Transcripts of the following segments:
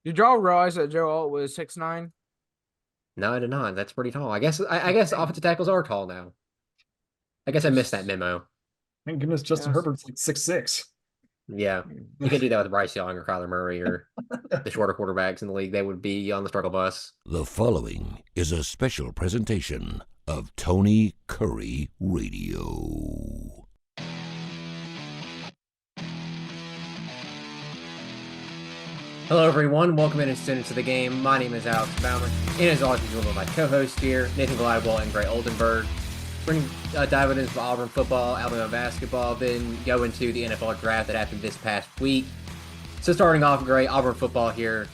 Did y'all realize that Joe Alt was 6'9"? No, I did not. That's pretty tall. I guess offensive tackles are tall now. I guess I missed that Just memo. Thank goodness Justin yes. Herbert's like 6'6". Yeah. You could do that with Bryce Young or Kyler Murray or the shorter quarterbacks in the league. They would be on the struggle bus. The following is a special presentation of Tony Curry Radio. Hello, everyone. Welcome in and students to the game. My name is Alex Baumann. And as always, I'm joined by my co-host here, Nathan Glidewell and Gray Oldenburg. We're going to dive into Auburn football, Alabama basketball, then go into the NFL draft that happened this past week. So starting off, Gray, Auburn football here.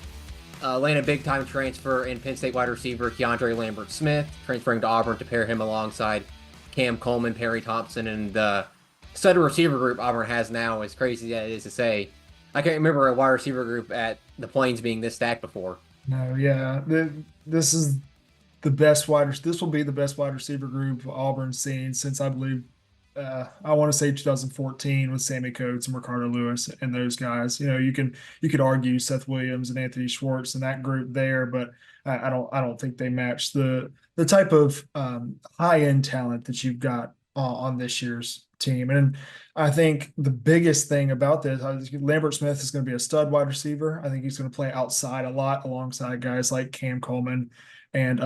Landed a big-time transfer in Penn State wide receiver Keandre Lambert-Smith, transferring to Auburn to pair him alongside Cam Coleman, Perry Thompson, and the stud receiver group Auburn has now, as crazy as it is to say. I can't remember a wide receiver group at the Plains being this stacked before. No, yeah, this is the best wide. This will be the best wide receiver group Auburn's seen since I believe I want to say 2014 with Sammy Coates and Ricardo Lewis and those guys. You know, you could argue Seth Williams and Anthony Schwartz and that group there, but I don't think they match the type of high end talent that you've got on this year's team. And I think the biggest thing about this, Lambert Smith is going to be a stud wide receiver. I think he's going to play outside a lot alongside guys like Cam Coleman and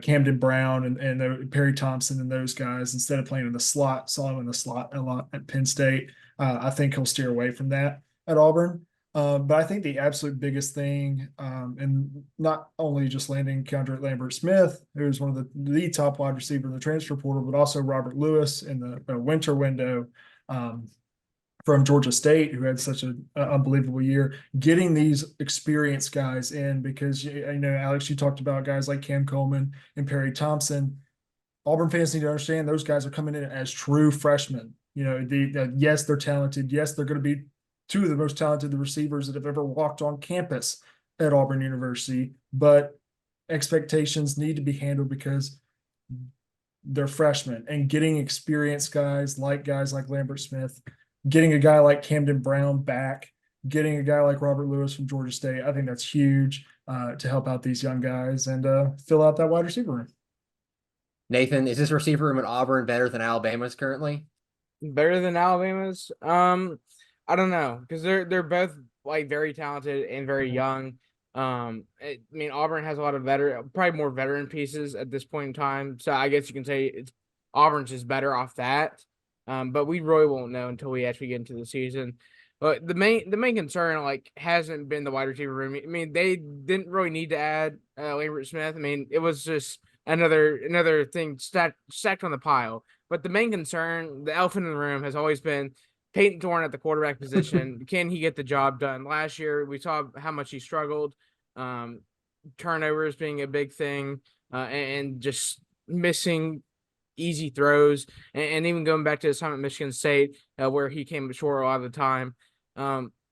Camden Brown and Perry Thompson and those guys, instead of playing in the slot. Saw him in the slot a lot at Penn State. I think he'll steer away from that at Auburn. But I think the absolute biggest thing, and not only just landing Keandre Lambert-Smith, who's one of the top wide receiver in the transfer portal, but also Robert Lewis in the winter window from Georgia State, who had such an unbelievable year, getting these experienced guys in, because, you know, Alex, you talked about guys like Cam Coleman and Perry Thompson. Auburn fans need to understand those guys are coming in as true freshmen. You know, yes, they're talented. Yes, they're going to be two of the most talented receivers that have ever walked on campus at Auburn University, but expectations need to be handled because they're freshmen, and getting experienced guys like Lambert Smith, getting a guy like Camden Brown back, getting a guy like Robert Lewis from Georgia State, I think that's huge to help out these young guys and fill out that wide receiver room. Nathan, is this receiver room at Auburn better than Alabama's currently? Better than Alabama's? I don't know, because they're both like very talented and very young. I mean, Auburn has a lot of probably more veteran pieces at this point in time. So I guess you can say Auburn's just better off that. But we really won't know until we actually get into the season. But the main concern hasn't been the wide receiver room. I mean, they didn't really need to add Lambert Smith. I mean, it was just another thing stacked on the pile. But the main concern, the elephant in the room, has always been Peyton Thorne at the quarterback position. Can he get the job done? Last year, we saw how much he struggled. Turnovers being a big thing, and just missing easy throws, and even going back to his time at Michigan State, where he came short a lot of the time.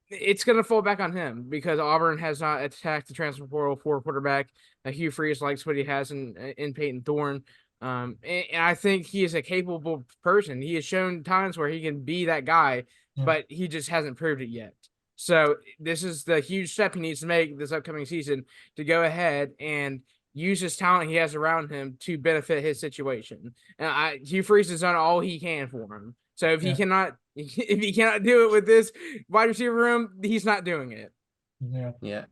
It's going to fall back on him because Auburn has not attacked the transfer portal for quarterback. Hugh Freeze likes what he has in Peyton Thorne. And I think he is a capable person. He has shown times where he can be that guy, but he just hasn't proved it yet. So this is the huge step he needs to make this upcoming season to go ahead and use his talent he has around him to benefit his situation. And Hugh Freeze has done all he can for him. So if he cannot do it with this wide receiver room, he's not doing it. Yeah.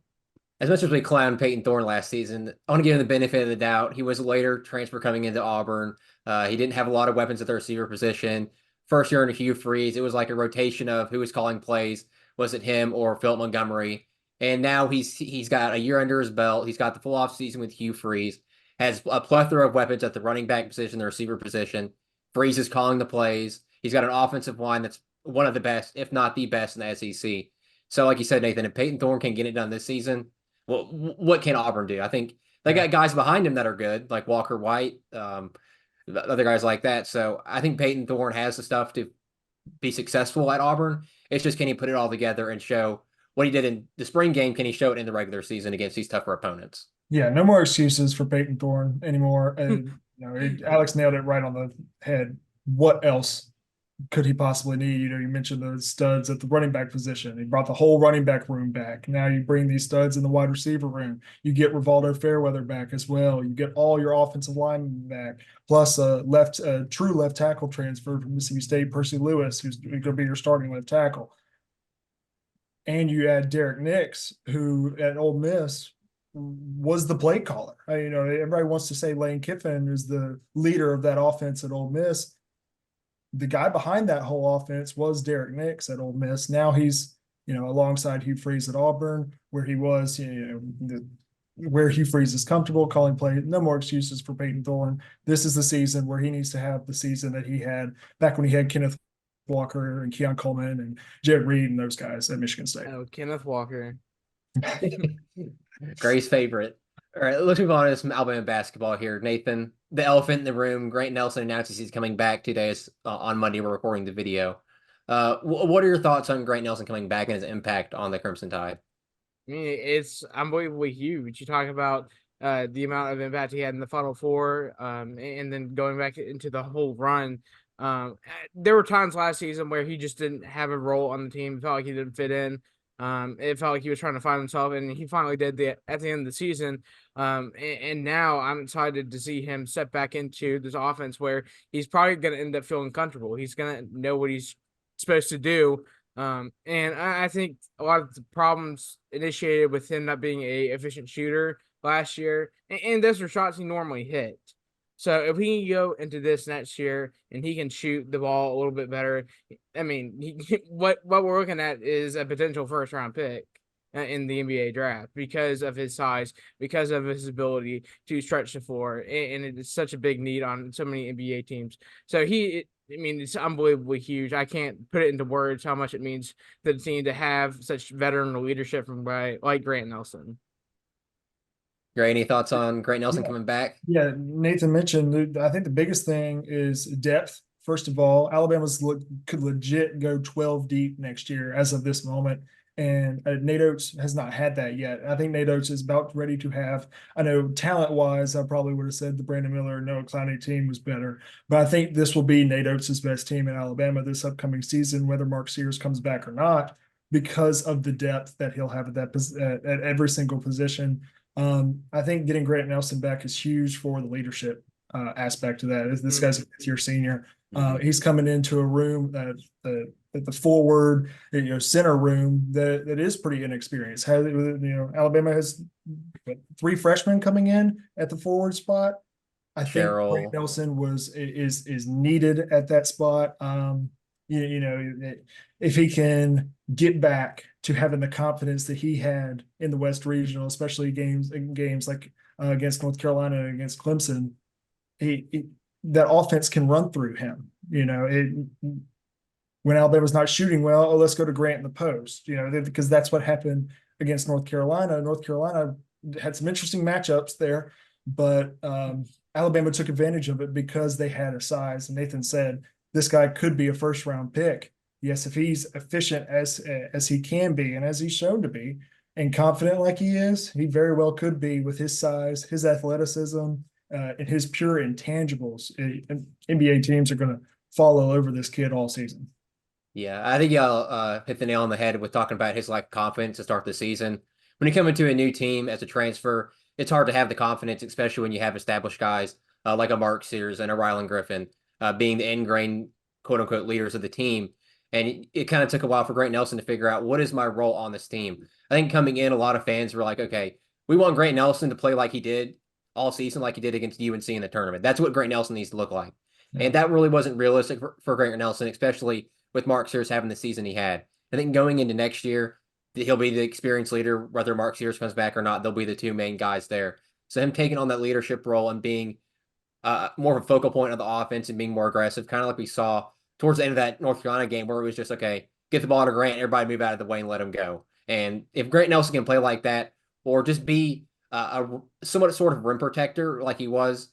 As much as we clowned Peyton Thorne last season, I want to give him the benefit of the doubt. He was a later transfer coming into Auburn. He didn't have a lot of weapons at the receiver position. First year in Hugh Freeze, it was like a rotation of who was calling plays. Was it him or Philip Montgomery? And now he's got a year under his belt. He's got the full off season with Hugh Freeze. Has a plethora of weapons at the running back position, the receiver position. Freeze is calling the plays. He's got an offensive line that's one of the best, if not the best, in the SEC. So, like you said, Nathan, if Peyton Thorne can get it done this season, well, what can Auburn do? I think they got guys behind him that are good, like Walker White, other guys like that. So I think Peyton Thorne has the stuff to be successful at Auburn. It's just, can he put it all together and show what he did in the spring game? Can he show it in the regular season against these tougher opponents? Yeah, no more excuses for Peyton Thorne anymore. And Alex nailed it right on the head. What else could he possibly need? You mentioned the studs at the running back position. He brought the whole running back room back. Now you bring these studs in the wide receiver room. You get Rivaldo Fairweather back as well. You get all your offensive linemen back, plus a true left tackle transfer from Mississippi State, Percy Lewis, who's going to be your starting left tackle. And you add Derek Nix, who at Ole Miss was the play caller. Everybody wants to say Lane Kiffin is the leader of that offense at Ole Miss. The guy behind that whole offense was Derek Nix at Ole Miss. Now he's, alongside Hugh Freeze at Auburn, where he was, where Hugh Freeze is comfortable calling play. No more excuses for Peyton Thorne. This is the season where he needs to have the season that he had back when he had Kenneth Walker and Keon Coleman and Jed Reed and those guys at Michigan State. Oh, Kenneth Walker. Gray's favorite. All right, let's move on to some Alabama basketball here. Nathan, the elephant in the room, Grant Nelson announces he's coming back 2 days on Monday. We're recording the video. What are your thoughts on Grant Nelson coming back and his impact on the Crimson Tide? I mean, it's unbelievably huge. You talk about the amount of impact he had in the Final Four, and then going back into the whole run. There were times last season where he just didn't have a role on the team. It felt like he didn't fit in. It felt like he was trying to find himself, and he finally did at the end of the season. And now I'm excited to see him step back into this offense where he's probably going to end up feeling comfortable. He's going to know what he's supposed to do. And I think a lot of the problems initiated with him not being a efficient shooter last year, and those are shots he normally hit. So if he can go into this next year and he can shoot the ball a little bit better, I mean, what we're looking at is a potential first round pick in the NBA draft because of his size, because of his ability to stretch the floor, and it is such a big need on so many NBA teams. So it's unbelievably huge. I can't put it into words how much it means to the team to have such veteran leadership from like Grant Nelson. Gray, any thoughts on Grant Nelson coming back? Yeah, Nathan mentioned, I think the biggest thing is depth. First of all, Alabama's could legit go 12 deep next year as of this moment. And Nate Oats has not had that yet. I think Nate Oats is about ready to have, I know talent-wise, I probably would have said the Brandon Miller, Noah Clowney team was better. But I think this will be Nate Oats' best team in Alabama this upcoming season, whether Mark Sears comes back or not, because of the depth that he'll have at every single position. I think getting Grant Nelson back is huge for the leadership aspect of that. This guy's a fifth-year senior. He's coming into a room at the forward, center room that is pretty inexperienced. Alabama has 3 freshmen coming in at the forward spot. I think Grant Nelson is needed at that spot. If he can get back to having the confidence that he had in the West Regional, especially games like against North Carolina and against Clemson, that offense can run through him. When Alabama's not shooting well, let's go to Grant in the post. Because that's what happened against North Carolina. North Carolina had some interesting matchups there, but Alabama took advantage of it because they had a size. And Nathan said, this guy could be a first-round pick. Yes, if he's efficient as he can be and as he's shown to be and confident like he is, he very well could be with his size, his athleticism, and his pure intangibles. NBA teams are going to fall all over this kid all season. Yeah, I think y'all hit the nail on the head with talking about his lack of confidence to start the season. When you come into a new team as a transfer, it's hard to have the confidence, especially when you have established guys like a Mark Sears and a Rylan Griffin being the ingrained quote-unquote leaders of the team. And it kind of took a while for Grant Nelson to figure out, what is my role on this team? I think coming in, a lot of fans were like, okay, we want Grant Nelson to play like he did all season, like he did against UNC in the tournament. That's what Grant Nelson needs to look like. Yeah. And that really wasn't realistic for Grant Nelson, especially with Mark Sears having the season he had. I think going into next year, he'll be the experienced leader, whether Mark Sears comes back or not. They'll be the 2 main guys there. So him taking on that leadership role and being more of a focal point of the offense and being more aggressive, kind of like we saw towards the end of that North Carolina game, where it was just, okay, get the ball to Grant, everybody move out of the way and let him go. And if Grant Nelson can play like that, or just be a somewhat sort of rim protector like he was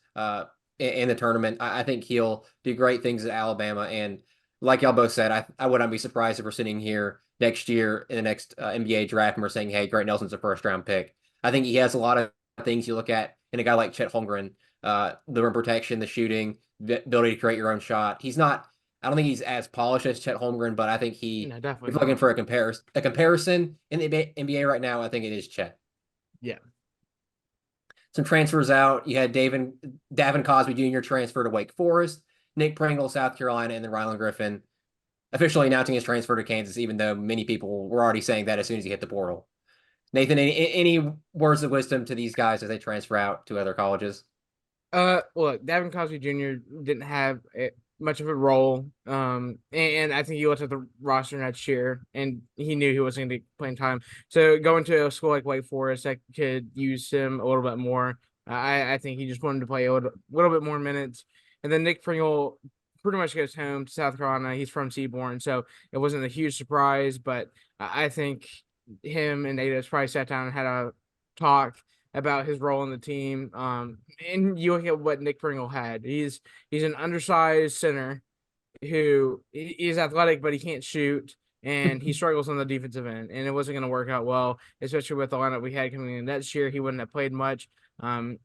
in the tournament, I think he'll do great things at Alabama. And like y'all both said, I would not be surprised if we're sitting here next year in the next NBA draft and we're saying, hey, Grant Nelson's a first-round pick. I think he has a lot of things you look at in a guy like Chet Holmgren, the rim protection, the shooting, the ability to create your own shot. He's not I don't think he's as polished as Chet Holmgren, but I think No, if definitely you're looking not. for a comparison in the NBA right now, I think it is Chet. Yeah. Some transfers out. You had Davin Cosby Jr. transfer to Wake Forest, Nick Pringle, South Carolina, and then Rylan Griffin officially announcing his transfer to Kansas, even though many people were already saying that as soon as he hit the portal. Nathan, any words of wisdom to these guys as they transfer out to other colleges? Look, Davin Cosby Jr. didn't have much of a role. And I think he looked at the roster next year, and he knew he wasn't going to get playing time. So going to a school like Wake Forest that could use him a little bit more. I think he just wanted to play a little bit more minutes. And then Nick Pringle pretty much goes home to South Carolina. He's from Seaborn, so it wasn't a huge surprise. But I think him and Ada probably sat down and had a talk about his role in the team. And you look at what Nick Pringle had. He's an undersized center who is athletic, but he can't shoot, and he struggles on the defensive end. And it wasn't going to work out well, especially with the lineup we had coming in next year. He wouldn't have played much. And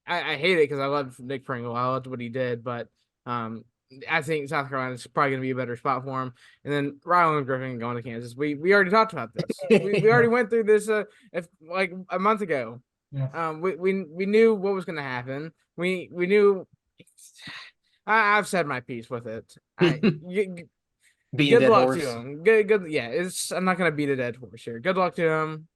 I hate it because I love Nick Pringle. I loved what he did, but I think South Carolina is probably going to be a better spot for him. And then Rylan Griffin going to Kansas. We already talked about this. We already went through this like a month ago. Yeah. We knew what was going to happen. We knew. I've said my piece with it. Beating Good dead luck horse. to him. Good. Yeah, I'm not going to beat a dead horse here. Good luck to him.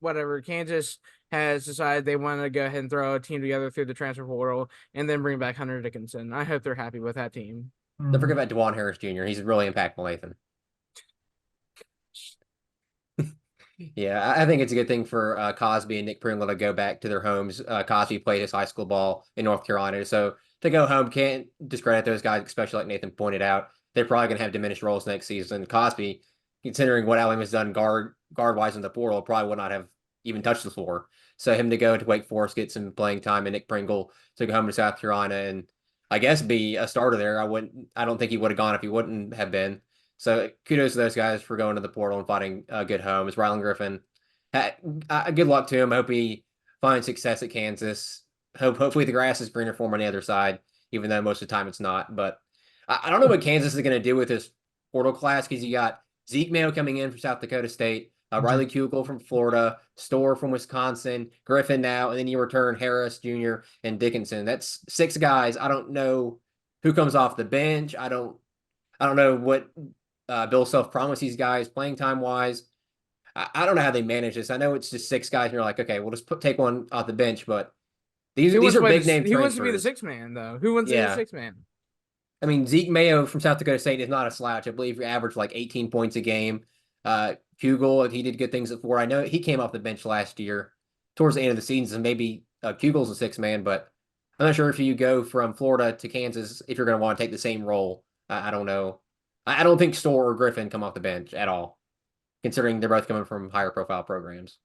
Whatever. Kansas has decided they want to go ahead and throw a team together through the transfer portal and then bring back Hunter Dickinson. I hope they're happy with that team. Don't forget about DeJuan Harris Jr. He's really impactful, Nathan. Yeah, I think it's a good thing for Cosby and Nick Pringle to go back to their homes. Cosby played his high school ball in North Carolina, so to go home can't discredit those guys, especially like Nathan pointed out. They're probably going to have diminished roles next season. Cosby, considering what Alabama's done guard wise in the portal, probably would not have even touched the floor. So him to go to Wake Forest, get some playing time, and Nick Pringle to go home to South Carolina and I guess be a starter there. I don't think he would have gone if he wouldn't have been. So kudos to those guys for going to the portal and finding good homes. Rylan Griffin, good luck to him. Hope he finds success at Kansas. Hopefully the grass is greener for him on the other side, even though most of the time it's not. But I don't know what Kansas is going to do with this portal class because you got Zeke Mayo coming in from South Dakota State, Riley Kugel from Florida, Storr from Wisconsin, Griffin now, and then you return Harris Jr. and Dickinson. That's 6 guys. I don't know who comes off the bench. I don't know what Bill Self promised these guys playing time wise. I don't know how they manage this. I know it's just 6 guys, and you're like, okay, we'll just take one off the bench, but these are big name transfers. He wants to be the 6th man, though. Who wants to be the 6th man? I mean, Zeke Mayo from South Dakota State is not a slouch. I believe he averaged like 18 points a game. Kugel, he did good things at 4. I know he came off the bench last year towards the end of the season, so maybe Kugel's a 6th man, but I'm not sure if you go from Florida to Kansas if you're going to want to take the same role. I don't know. I don't think Storr or Griffin come off the bench at all, considering they're both coming from higher profile programs.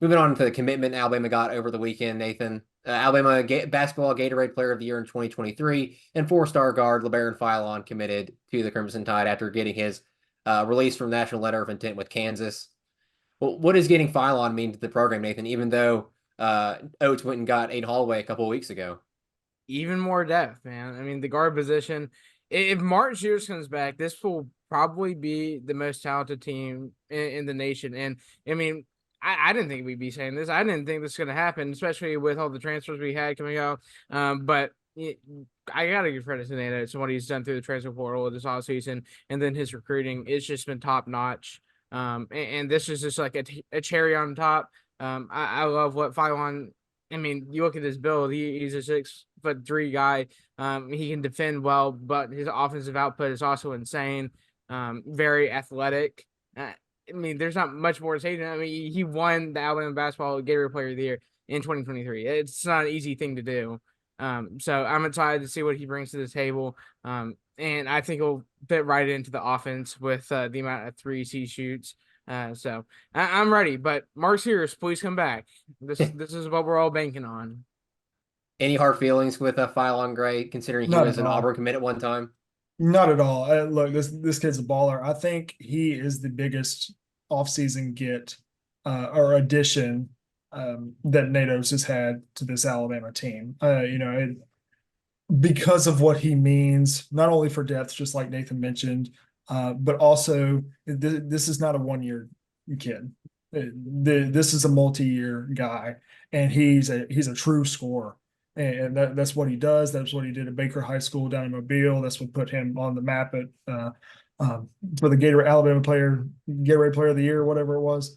Moving on to the commitment Alabama got over the weekend, Nathan. Alabama basketball Gatorade Player of the Year in 2023 and 4-star guard LeBaron Philon committed to the Crimson Tide after getting his release from National Letter of Intent with Kansas. Well, what does getting Philon mean to the program, Nathan, even though Oats went and got Aiden Holloway a couple of weeks ago? Even more depth, man. I mean, the guard position, if Martin Shears comes back, this will probably be the most talented team in the nation. And I mean, I didn't think we'd be saying this. I didn't think this was going to happen, especially with all the transfers we had coming out. But I got to give credit to Nate Oats and what he's done through the transfer portal this offseason, and then his recruiting. It's just been top notch. And this is just like a cherry on top. I love what Philon. I mean, you look at his build. He's a 6'3" guy. He can defend well, but his offensive output is also insane. Very athletic. I mean, there's not much more to say. I mean, he won the Alabama Basketball Gatorade Player of the Year in 2023. It's not an easy thing to do. So I'm excited to see what he brings to the table. And I think he'll fit right into the offense with the amount of 3 he shoots. So I'm ready. But Mark Sears, please come back. This is what we're all banking on. Any hard feelings with Philon Gray, considering he was an Auburn commit at one time? Not at all. Look, this kid's a baller. I think he is the biggest offseason get or addition that Nate Oats has had to this Alabama team. because of what he means, not only for depth, just like Nathan mentioned, but also this is not a 1 year kid. This is a multi-year guy, and he's a true scorer. And that's what he does. That's what he did at Baker High School down in Mobile. That's what put him on the map at for the Gatorade Player of the Year, whatever it was.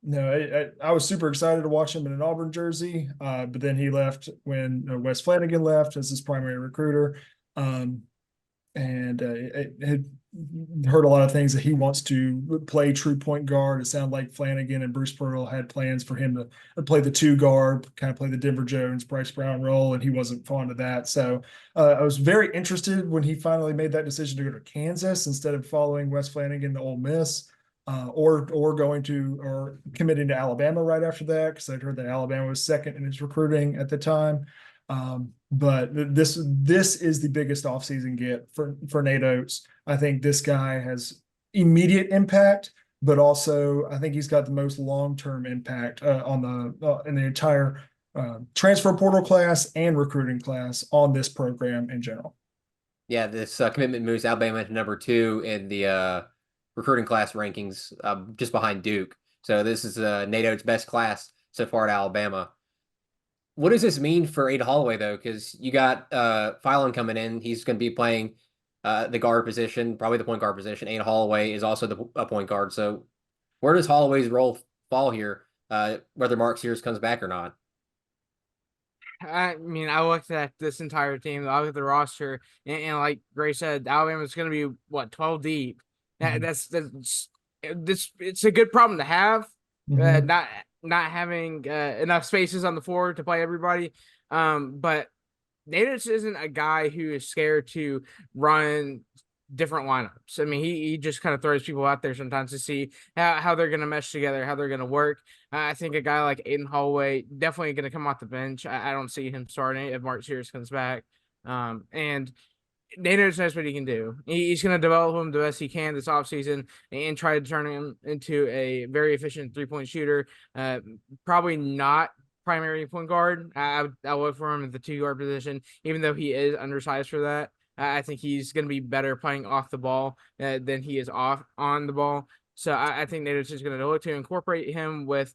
No, I was super excited to watch him in an Auburn jersey, but then he left when Wes Flanagan left as his primary recruiter. And it had heard a lot of things that he wants to play true point guard. It sounded like Flanagan and Bruce Pearl had plans for him to play the 2 guard, kind of play the Denver Jones, Bryce Brown role, and he wasn't fond of that. So I was very interested when he finally made that decision to go to Kansas instead of following Wes Flanagan to Ole Miss. Or committing to Alabama right after that, because I'd heard that Alabama was second in his recruiting at the time. But this is the biggest offseason get for Nate Oats. I think this guy has immediate impact, but also I think he's got the most long-term impact in the entire transfer portal class and recruiting class on this program in general. Yeah, this commitment moves Alabama to number 2 in the recruiting class rankings, just behind Duke. So this is Nate Oats' best class so far at Alabama. What does this mean for Aiden Holloway, though? Because you got Phylon coming in. He's going to be playing the guard position, probably the point guard position. Aiden Holloway is also a point guard. So where does Holloway's role fall here, whether Mark Sears comes back or not? I mean, I looked at this entire team. I looked at the roster, and like Gray said, Alabama's going to be 12 deep. That's it's a good problem to have. Not having enough spaces on the floor to play everybody. But Natus isn't a guy who is scared to run different lineups. I mean, he just kind of throws people out there sometimes to see how they're going to mesh together, how they're going to work. I think a guy like Aiden Holloway definitely going to come off the bench. I don't see him starting if Mark Sears comes back. And Nato knows what he can do. He's going to develop him the best he can this offseason and try to turn him into a very efficient 3-point shooter. Probably not primary point guard. I'll look for him at the 2-guard position, even though he is undersized for that. I think he's going to be better playing off the ball than he is on the ball. So I think Nato's just going to look to incorporate him with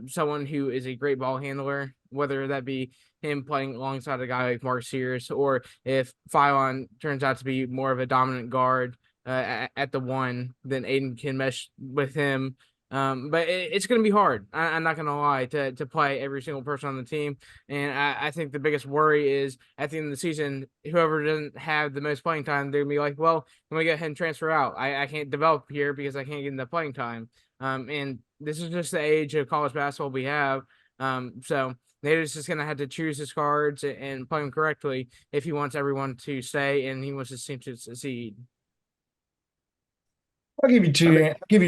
someone who is a great ball handler, whether that be him playing alongside a guy like Mark Sears, or if Phylon turns out to be more of a dominant guard at the 1, then Aiden can mesh with him. But it's going to be hard. I'm not going to lie, to play every single person on the team. And I think the biggest worry is at the end of the season, whoever doesn't have the most playing time, they're going to be like, well, let me go ahead and transfer out. I can't develop here because I can't get enough playing time. And this is just the age of college basketball we have. So Nate's just going to have to choose his cards and play them correctly if he wants everyone to stay and he wants his team to succeed. I'll give you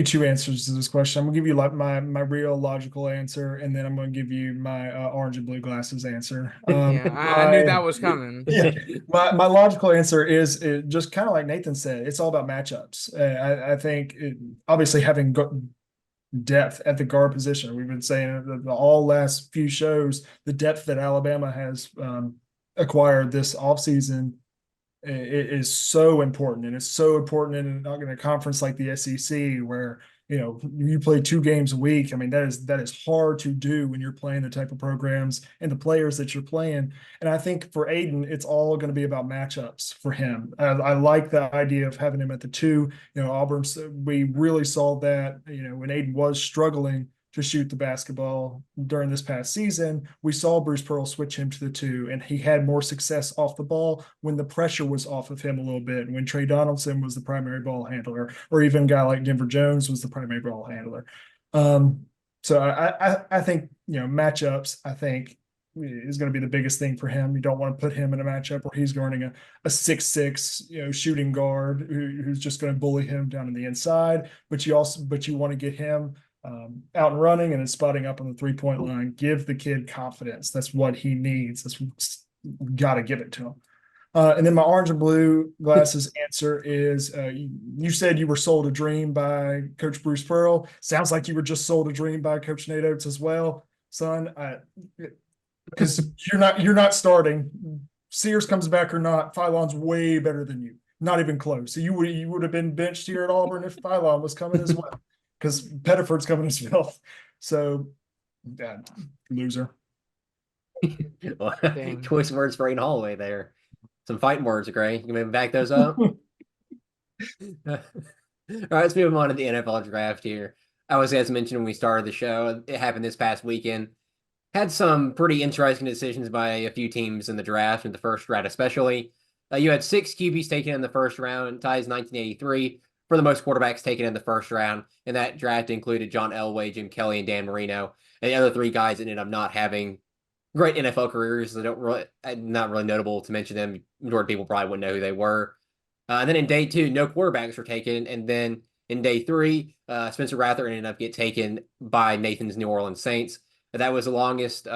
two answers to this question. I'm gonna give you like my real logical answer, and then I'm gonna give you my orange and blue glasses answer. I knew that was coming. Yeah, my logical answer is just kind of like Nathan said. It's all about matchups. I think obviously having depth at the guard position. We've been saying all last few shows the depth that Alabama has acquired this offseason. It is so important, and it's so important in a conference like the SEC where you play 2 games a week. I mean, that is hard to do when you're playing the type of programs and the players that you're playing. And I think for Aiden, it's all going to be about matchups for him. I like the idea of having him at the 2. Auburn, we really saw that when Aiden was struggling to shoot the basketball during this past season, we saw Bruce Pearl switch him to the 2, and he had more success off the ball when the pressure was off of him a little bit, and when Trey Donaldson was the primary ball handler, or even a guy like Denver Jones was the primary ball handler. So I think matchups, I think, is going to be the biggest thing for him. You don't want to put him in a matchup where he's guarding a 6'6", shooting guard who's just going to bully him down in the inside, but you want to get him out and running and then spotting up on the 3-point line. Give the kid confidence. That's what he needs. Got to give it to him. And then my orange and blue glasses answer is you said you were sold a dream by Coach Bruce Pearl. Sounds like you were just sold a dream by Coach Nate Oats as well, son. Because you're not starting Sears comes back or not, Phylon's way better than you. Not even close. So you would have been benched here at Auburn if Phylon was coming as well, because Pettiford's coming as well. So, yeah, loser. Well, Dang. choice words for Aiden Holloway there. Some fighting words, Gray. You can maybe back those up. All right, let's move on to the NFL draft here. I was, as mentioned when we started the show, it happened this past weekend. Had some pretty interesting decisions by a few teams in the draft, in the first round especially. You had 6 QBs taken in the first round, ties 1983 for the most quarterbacks taken in the first round. And that draft included John Elway, Jim Kelly, and Dan Marino. And the other 3 guys ended up not having great NFL careers. They don't really, not really notable to mention them. Majority of people probably wouldn't know who they were. And then in day 2, no quarterbacks were taken. And then in day 3, Spencer Rattler ended up getting taken by Nathan's New Orleans Saints. That was the longest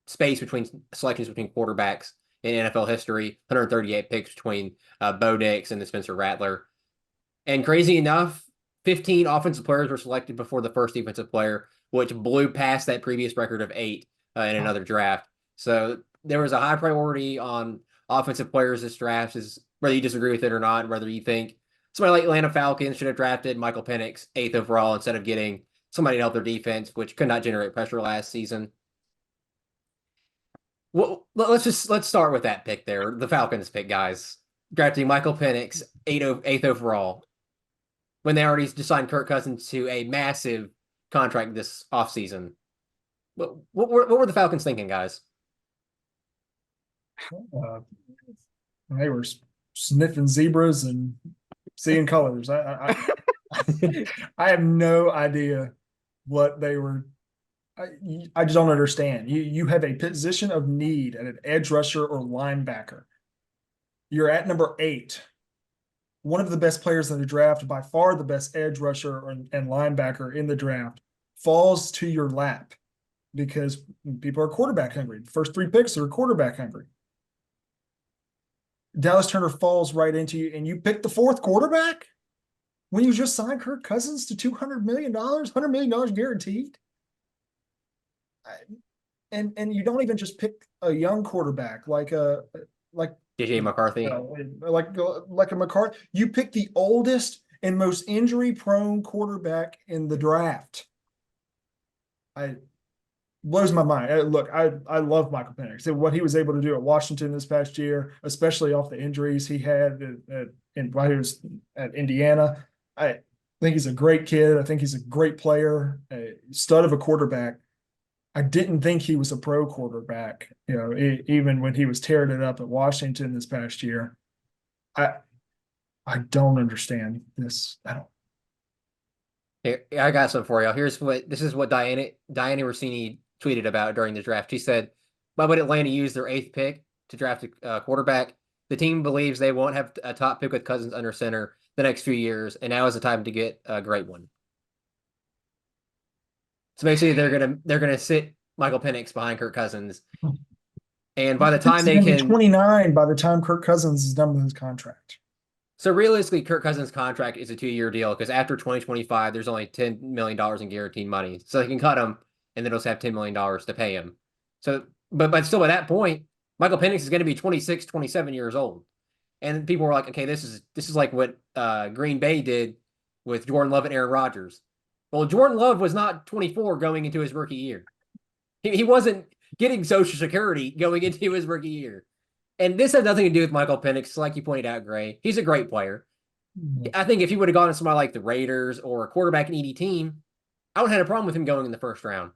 space between selections between quarterbacks in NFL history. 138 picks between Bo Nix and the Spencer Rattler. And crazy enough, 15 offensive players were selected before the first defensive player, which blew past that previous record of 8 in another draft. So there was a high priority on offensive players this draft, is whether you disagree with it or not, whether you think somebody like Atlanta Falcons should have drafted Michael Penix 8th overall instead of getting somebody to help their defense, which could not generate pressure last season. Well, let's start with that pick there, the Falcons pick, guys. Drafting Michael Penix 8th overall, when they already just signed Kirk Cousins to a massive contract this offseason. What were the Falcons thinking, guys? They were sniffing zebras and seeing colors. I have no idea what they were. I just don't understand. You have a position of need at an edge rusher or linebacker. You're at number 8. One of the best players in the draft, by far the best edge rusher and linebacker in the draft, falls to your lap because people are quarterback hungry. The first 3 picks are quarterback hungry. Dallas Turner falls right into you, and you pick the 4th quarterback when you just signed Kirk Cousins to $200 million, $100 million guaranteed. And you don't even just pick a young quarterback like JJ McCarthy. Like a McCarthy. You pick the oldest and most injury-prone quarterback in the draft. Blows my mind. Look, I love Michael Penix and what he was able to do at Washington this past year, especially off the injuries he had while he was at Indiana. I think he's a great kid. I think he's a great player, a stud of a quarterback. I didn't think he was a pro quarterback, even when he was tearing it up at Washington this past year. I don't understand this. Here, I got some for you. This is what Diana Rossini tweeted about during the draft. She said, "Why would Atlanta use their 8th pick to draft a quarterback? The team believes they won't have a top pick with Cousins under center the next few years, and now is the time to get a great one." So basically, they're gonna sit Michael Penix behind Kirk Cousins, and by the time they can 29, by the time Kirk Cousins is done with his contract. So realistically, Kirk Cousins' contract is a 2-year deal because after 2025, there's only $10 million in guaranteed money, so they can cut him, and then they'll have $10 million to pay him. So, but still, at that point, Michael Penix is going to be 26, 27 years old, and people were like, okay, this is like what Green Bay did with Jordan Love and Aaron Rodgers. Well, Jordan Love was not 24 going into his rookie year. He wasn't getting Social Security going into his rookie year. And this had nothing to do with Michael Penix, like you pointed out, Gray. He's a great player. I think if he would have gone to somebody like the Raiders or a quarterback needy team, I would have had a problem with him going in the first round.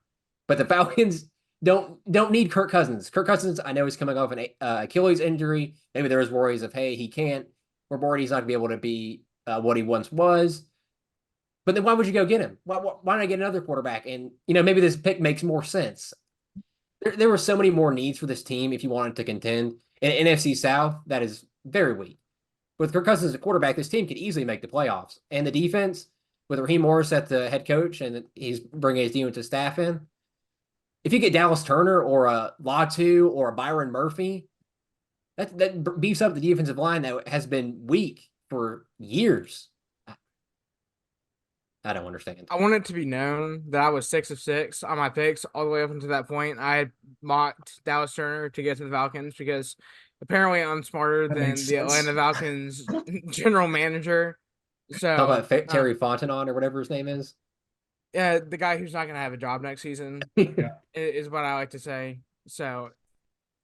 But the Falcons don't need Kirk Cousins. Kirk Cousins, I know, he's coming off an Achilles injury. Maybe there was worries of, hey, he can't. We're worried he's not going to be able to be what he once was. But then why would you go get him? Why not get another quarterback? And, maybe this pick makes more sense. There were so many more needs for this team if you wanted to contend. In NFC South, that is very weak. With Kirk Cousins as a quarterback, this team could easily make the playoffs. And the defense, with Raheem Morris at the head coach, and he's bringing his defensive staff in, if you get Dallas Turner or a Latu or a Byron Murphy, that beefs up the defensive line that has been weak for years. I don't understand. I want it to be known that I was 6 of 6 on my picks all the way up until that point. I had mocked Dallas Turner to get to the Falcons because apparently I'm smarter That than makes the sense. Atlanta Falcons general manager. Talk So, about Terry Fontanon or whatever his name is. yeah, the guy who's not going to have a job next season Yeah. is what I like to say. So,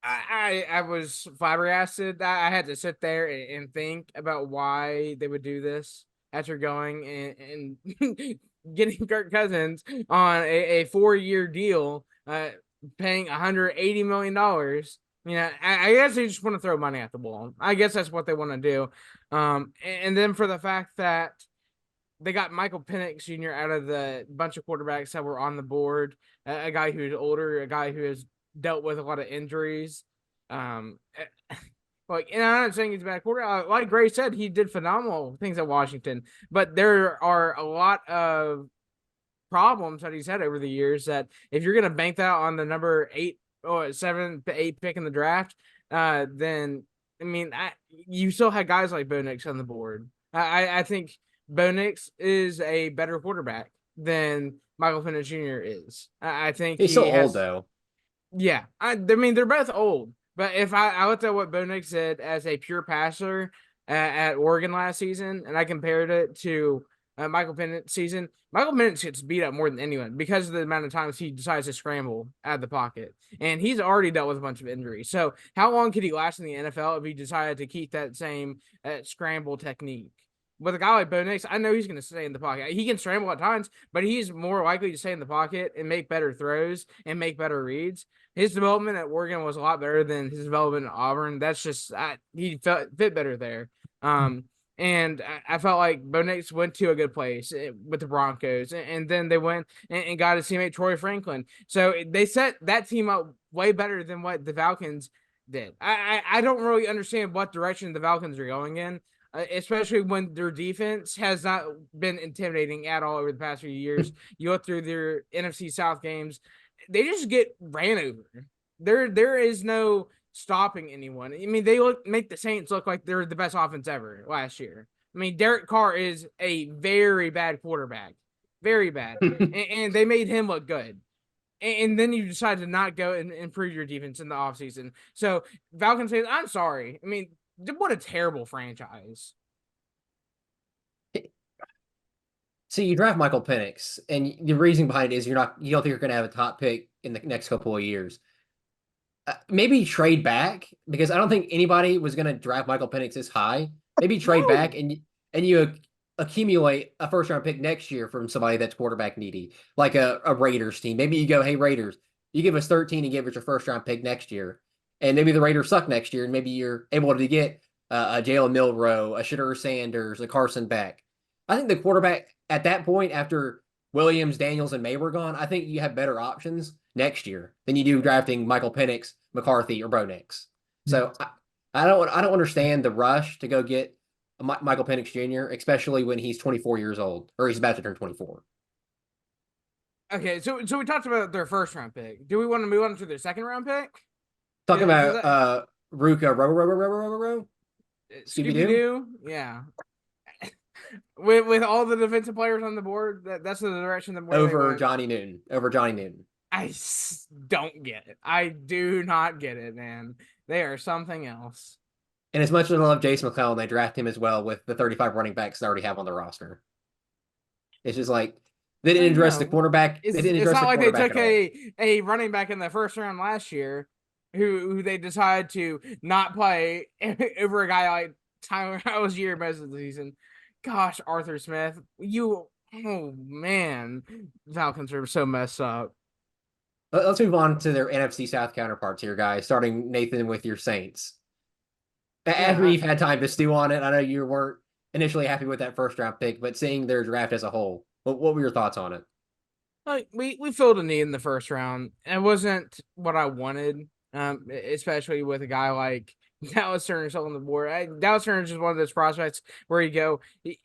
I was flabbergasted. I had to sit there and think about why they would do this after going and getting Kirk Cousins on a 4-year deal, paying $180 million. You know, I guess they just want to throw money at the wall. I guess that's what they want to do. And then for the fact that they got Michael Penix Jr. out of the bunch of quarterbacks that were on the board, a guy who's older, a guy who has dealt with a lot of injuries. Like, and I'm not saying he's a bad quarterback. Like Gray said, he did phenomenal things at Washington, but there are a lot of problems that he's had over the years that if you're going to bank that on the number 8 or 7 to 8 pick in the draft, then I mean, you still had guys like Bo Nix on the board. I think Bo Nix is a better quarterback than Michael Penix Jr. is. I think He's so old though. Yeah, I mean they're both old, but if I looked at what Bo Nix did as a pure passer at Oregon last season, and I compared it to Michael Penix season, Michael Penix gets beat up more than anyone because of the amount of times he decides to scramble out of the pocket, and he's already dealt with a bunch of injuries. So how long could he last in the NFL if he decided to keep that same scramble technique? With a guy like Bo Nix, I know he's going to stay in the pocket. He can scramble at times, but he's more likely to stay in the pocket and make better throws and make better reads. His development at Oregon was a lot better than his development at Auburn. That's just he fit better there. And I felt like Bo Nix went to a good place with the Broncos, and then they went and got his teammate Troy Franklin. So they set that team up way better than what the Falcons did. I don't really understand what direction the Falcons are going in. Especially when their defense has not been intimidating at all over the past few years. You look through their NFC South games, they just get ran over. There is no stopping anyone. I mean, they make the Saints look like they're the best offense ever last year. I mean, Derek Carr is a very bad quarterback, very bad, and they made him look good. And then you decide to not go and improve your defense in the offseason. So Falcons fans, I'm sorry. I mean, what a terrible franchise. So you draft Michael Penix, and the reason behind it is you don't think you're going to have a top pick in the next couple of years. Maybe trade back, because I don't think anybody was going to draft Michael Penix this high. Maybe trade back and you accumulate a first round pick next year from somebody that's quarterback needy, like a Raiders team. Maybe you go, hey Raiders, you give us 13 and give us your first round pick next year. And maybe the Raiders suck next year, and maybe you're able to get a Jalen Milroe, a Shedeur Sanders, a Carson Beck. I think the quarterback at that point, after Williams, Daniels, and May were gone, I think you have better options next year than you do drafting Michael Penix, McCarthy, or Bo Nix. So I don't understand the rush to go get Michael Penix Jr., especially when he's 24 years old, or he's about to turn 24. Okay, so we talked about their first round pick. Do we want to move on to their second round pick? Talking about Ruka Scooby-Doo? Yeah. with all the defensive players on the board, that's the direction that over Johnny Newton. I don't get it. I do not get it, man. They are something else. And as much as I love Jason McClellan, they draft him as well with the 35 running backs they already have on the roster. It's just like they didn't address the quarterback. It's not like they took a running back in the first round last year who they decided to not play over a guy like Tyler Algier most of the season. Gosh, Arthur Smith, oh man, Falcons are so messed up. Let's move on to their NFC South counterparts here, guys, starting Nathan with your Saints. After you've had time to stew on it, I know you weren't initially happy with that first round pick, but seeing their draft as a whole, what were your thoughts on it? Like we filled a need in the first round. It wasn't what I wanted, especially with a guy like Dallas Turner still on the board. Dallas Turner is just one of those prospects where you go,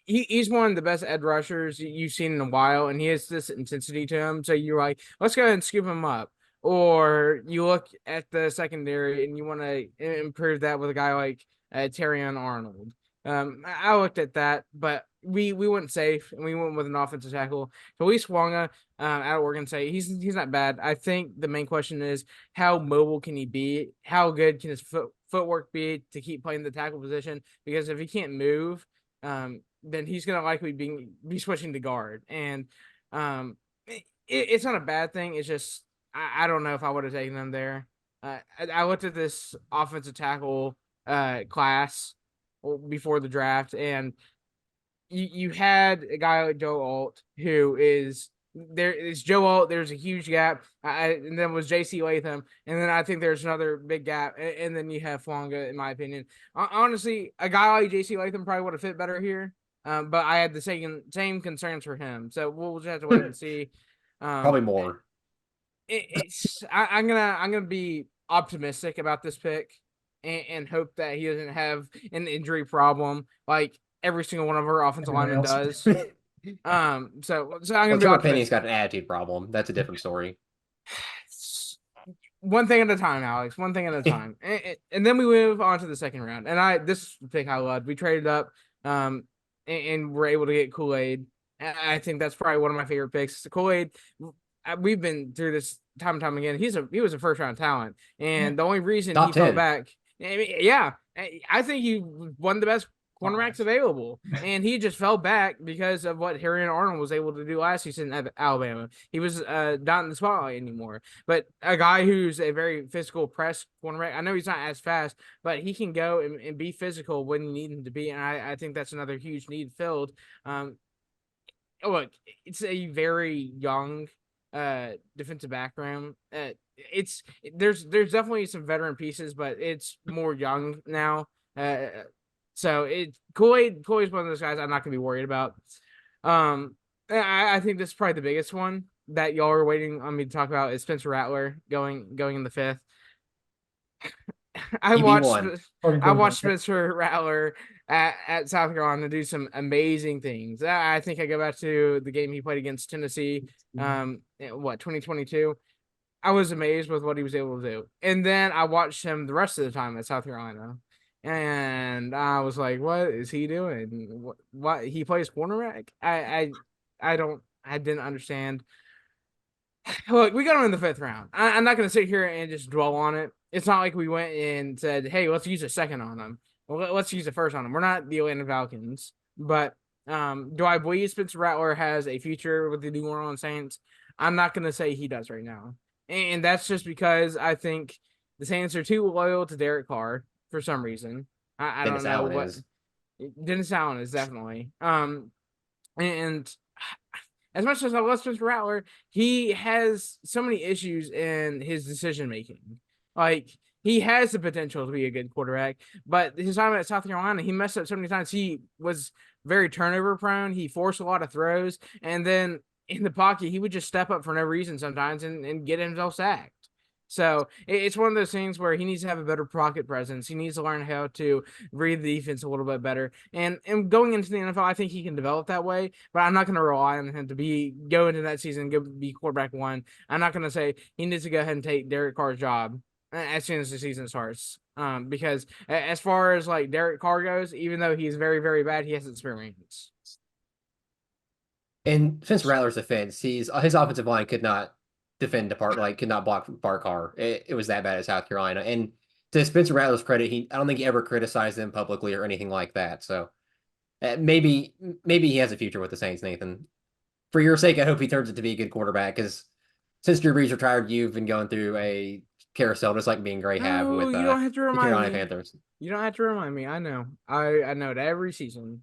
he's one of the best edge rushers you've seen in a while, and he has this intensity to him. So you're like, let's go ahead and scoop him up. Or you look at the secondary and you want to improve that with a guy like Terrion Arnold. I looked at that, but we went safe and we went with an offensive tackle. Luis Wonga, out of Oregon State, he's not bad. I think the main question is how mobile can he be? How good can his footwork be to keep playing the tackle position? Because if he can't move, then he's gonna likely be switching to guard. And it's not a bad thing. It's just I don't know if I would have taken him there. I looked at this offensive tackle class before the draft, and you had a guy like Joe Alt, who is there is Joe Alt. There's a huge gap, and then was JC Latham, and then I think there's another big gap, and then you have Flonga, in my opinion. Honestly, a guy like JC Latham probably would have fit better here, but I had the same concerns for him. So we'll just have to wait and see. Probably more. I'm gonna be optimistic about this pick and hope that he doesn't have an injury problem like every single one of our offensive linemen does. So I'm gonna be optimistic. He's got an attitude problem. That's a different story. One thing at a time, Alex. One thing at a time. And then we move on to the second round. And this pick I loved. We traded up and we're able to get Kool-Aid. I think that's probably one of my favorite picks. Kool-Aid, we've been through this time and time again. He was a first round talent. And the only reason he fell back, I mean, yeah, I think he won the best cornerbacks available, and he just fell back because of what Harry Arnold was able to do last season at Alabama. He was not in the spotlight anymore. But a guy who's a very physical press cornerback, I know he's not as fast, but he can go and be physical when you need him to be, and I think that's another huge need filled. Look, it's a very young defensive background. There's definitely some veteran pieces, but it's more young now. So Kool-Aid's one of those guys I'm not gonna be worried about. I think this is probably the biggest one that y'all are waiting on me to talk about is Spencer Rattler going in the 5th. I watched Spencer Rattler at South Carolina do some amazing things. I think I go back to the game he played against Tennessee, 2022. I was amazed with what he was able to do. And then I watched him the rest of the time at South Carolina. And I was like, what is he doing? What he plays cornerback? I didn't understand. Look, we got him in the 5th round. I'm not going to sit here and just dwell on it. It's not like we went and said, hey, let's use a second on him. Well, let's use a first on him. We're not the Atlanta Falcons. But do I believe Spencer Rattler has a future with the New Orleans Saints? I'm not going to say he does right now. And that's just because I think the Saints are too loyal to Derek Carr for some reason. I don't know what. Dennis Allen is definitely. And as much as I love Spencer Rattler, he has so many issues in his decision making. Like, he has the potential to be a good quarterback, but his time at South Carolina, he messed up so many times. He was very turnover prone. He forced a lot of throws, and then in the pocket, he would just step up for no reason sometimes and get himself sacked. So it's one of those things where he needs to have a better pocket presence. He needs to learn how to read the defense a little bit better. And going into the NFL, I think he can develop that way, but I'm not going to rely on him to go into that season and go be quarterback 1. I'm not going to say he needs to go ahead and take Derek Carr's job as soon as the season starts. Because as far as like Derek Carr goes, even though he's very, very bad, he has experience. In Spencer Rattler's defense, his offensive line could not defend could not block Bart Carr. It was that bad at South Carolina. And to Spencer Rattler's credit, I don't think he ever criticized them publicly or anything like that. So maybe he has a future with the Saints, Nathan. For your sake, I hope he turns it to be a good quarterback, because since Drew Brees retired, you've been going through a carousel just like me and Gray have with you don't have to remind Carolina me. Panthers. You don't have to remind me. I know. I know it every season.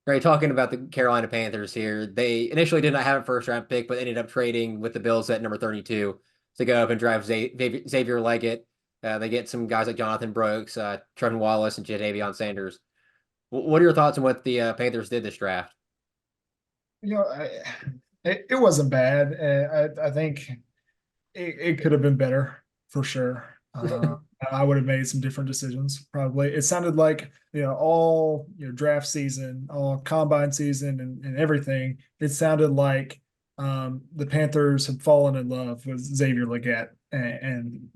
Right, talking about the Carolina Panthers here, they initially did not have a first-round pick, but ended up trading with the Bills at number 32 to go up and draft Xavier Leggett. They get some guys like Jonathan Brooks, Trevin Wallace, and Jadavion Sanders. What are your thoughts on what the Panthers did this draft? It wasn't bad. I think it could have been better for sure. I would have made some different decisions probably. It sounded like all draft season, all combine season, and everything. It sounded like the Panthers had fallen in love with Xavier Leggett, and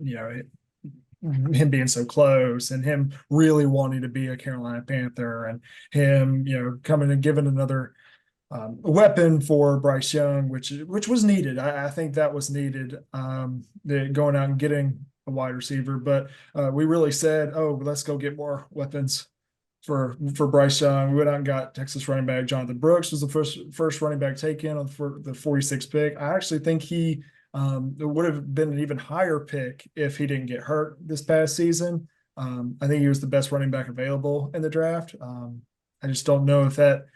him being so close and him really wanting to be a Carolina Panther and him, coming and giving another weapon for Bryce Young, which was needed. I think that was needed. Going out and getting a wide receiver, but we really said, "Oh, let's go get more weapons for Bryce Young." We went out and got Texas running back Jonathan Brooks was the first running back taken on the 46th pick. I actually think he would have been an even higher pick if he didn't get hurt this past season. I think he was the best running back available in the draft. I just don't know if that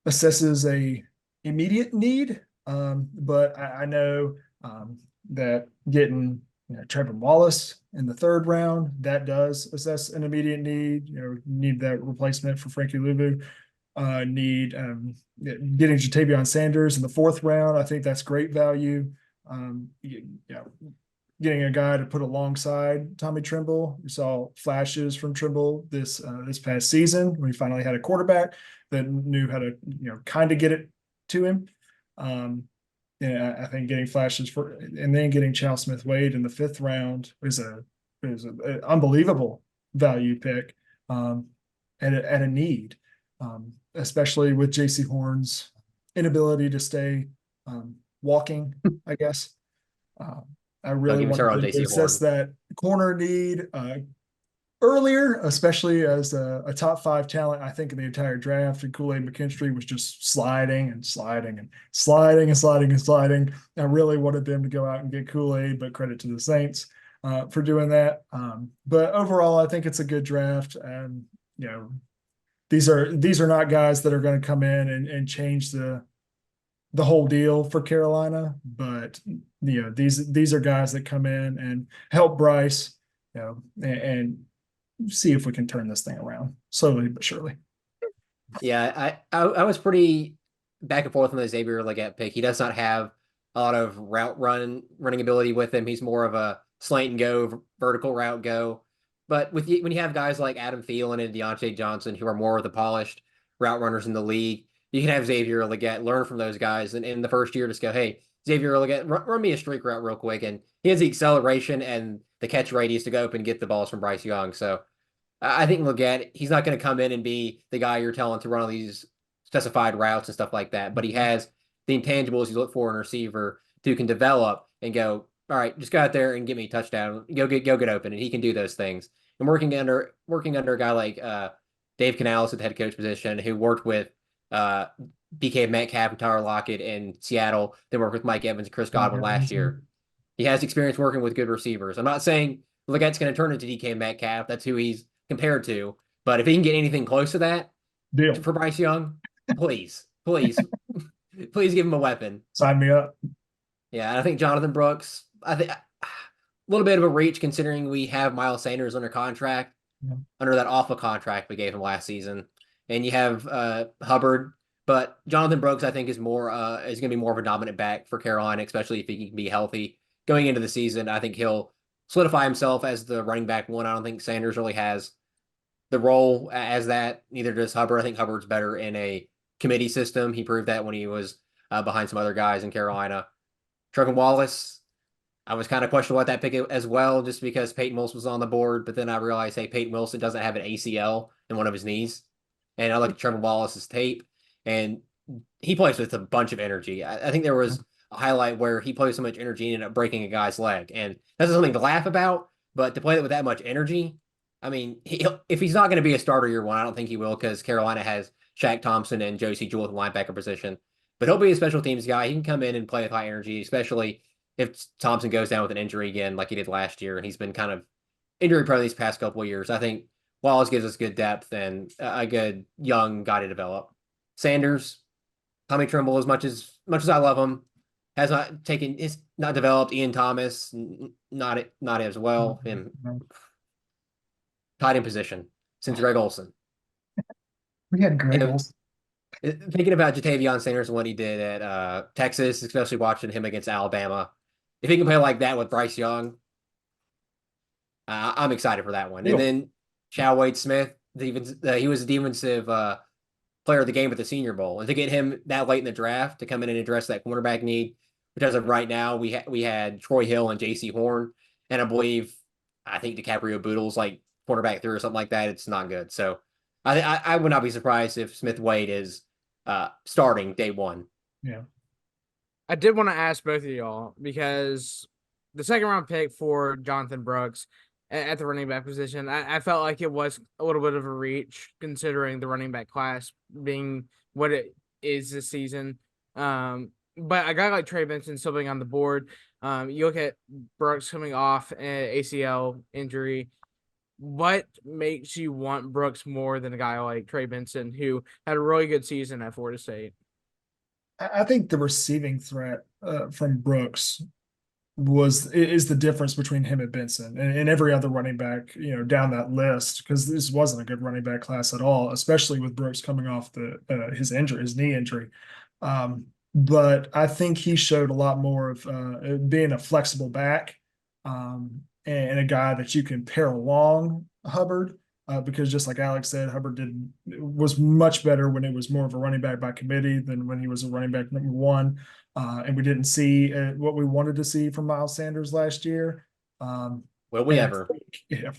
assesses a immediate need. But I know that getting Trevor Wallace in the 3rd round, that does assess an immediate need. Need that replacement for Frankie Luvu. Need getting Jatavion Sanders in the 4th round. I think that's great value. Getting a guy to put alongside Tommy Tremble. We saw flashes from Tremble this past season when he finally had a quarterback that knew how to kind of get it to him. I think getting flashes and then getting Chal Smith-Wade in the 5th round is an unbelievable value pick at a need, especially with J.C. Horn's inability to stay walking, I guess. I really want to assess that corner need earlier, especially as a top 5 talent, I think, in the entire draft. And Kool-Aid McKinstry was just sliding and sliding and sliding and sliding and sliding. I really wanted them to go out and get Kool-Aid, but credit to the Saints for doing that. But overall, I think it's a good draft. And, these are not guys that are going to come in and change the whole deal for Carolina, but these are guys that come in and help Bryce, and see if we can turn this thing around slowly but surely. Yeah, I was pretty back and forth on the Xavier Legette pick. He does not have a lot of running ability with him. He's more of a slant and go, vertical route go. But when you have guys like Adam Thielen and Deontay Johnson, who are more of the polished route runners in the league, you can have Xavier Legette learn from those guys. And in the first year, just go, hey, Xavier Legette, run me a streak route real quick. And he has the acceleration and the catch radius to go up and get the balls from Bryce Young. So I think Legette, he's not going to come in and be the guy you're telling to run all these specified routes and stuff like that. But he has the intangibles you look for in a receiver who can develop and go, all right, just go out there and get me a touchdown. Go get open. And he can do those things. And working under a guy like Dave Canales at the head coach position, who worked with BK Metcalf and Tyler Lockett in Seattle, then worked with Mike Evans and Chris Godwin last year. He has experience working with good receivers. I'm not saying Legette's going to turn into DK Metcalf. That's who he's compared to. But if he can get anything close to that for Bryce Young, please give him a weapon. Sign me up. Yeah, I think Jonathan Brooks, I think a little bit of a reach considering we have Miles Sanders under contract, under that awful contract we gave him last season. And you have Hubbard, but Jonathan Brooks, I think, is going to be more of a dominant back for Carolina, especially if he can be healthy going into the season. I think he'll solidify himself as the running back 1. I don't think Sanders really has the role as that. Neither does Hubbard. I think Hubbard's better in a committee system. He proved that when he was behind some other guys in Carolina. Trevor Wallace, I was kind of questioning about that pick as well, just because Peyton Wilson was on the board. But then I realized, hey, Peyton Wilson doesn't have an ACL in one of his knees. And I look at Trevor Wallace's tape, and he plays with a bunch of energy. I think there was a highlight where he plays so much energy and ended up breaking a guy's leg. And that's something to laugh about, but to play it with that much energy, I mean, if he's not going to be a starter year 1, I don't think he will, because Carolina has Shaq Thompson and Josie Jewell at the linebacker position. But he'll be a special teams guy. He can come in and play with high energy, especially if Thompson goes down with an injury again like he did last year. And he's been kind of injury prone these past couple of years. I think Wallace gives us good depth and a good young guy to develop. Sanders, Tommy Tremble, as much as I love him, has not developed. Ian Thomas, not as well. And tight end position since Greg Olson. We had Greg Olson. Thinking about Jatavion Sanders and what he did at Texas, especially watching him against Alabama, if he can play like that with Bryce Young, I'm excited for that one. Yeah. And then Chal Wade Smith, he was a defensive player of the game at the Senior Bowl, and to get him that late in the draft to come in and address that cornerback need, which as of right now we had Troy Hill and J.C. Horn, and I believe I think DiCaprio Boodle's like quarterback 3 or something like that. It's not good. So I would not be surprised if Smith Wade is starting day one. Yeah. I did want to ask both of y'all because the second round pick for Jonathan Brooks at the running back position, I felt like it was a little bit of a reach considering the running back class being what it is this season. But a guy like Trey Benson still being on the board. You look at Brooks coming off an ACL injury. What makes you want Brooks more than a guy like Trey Benson, who had a really good season at Florida State? I think the receiving threat from Brooks is the difference between him and Benson and every other running back, down that list, because this wasn't a good running back class at all, especially with Brooks coming off his knee injury. But I think he showed a lot more of being a flexible back and a guy that you can pair along Hubbard. Because just like Alex said, Hubbard was much better when it was more of a running back by committee than when he was a running back number one. And we didn't see what we wanted to see from Miles Sanders last year. Will we ever? Yeah,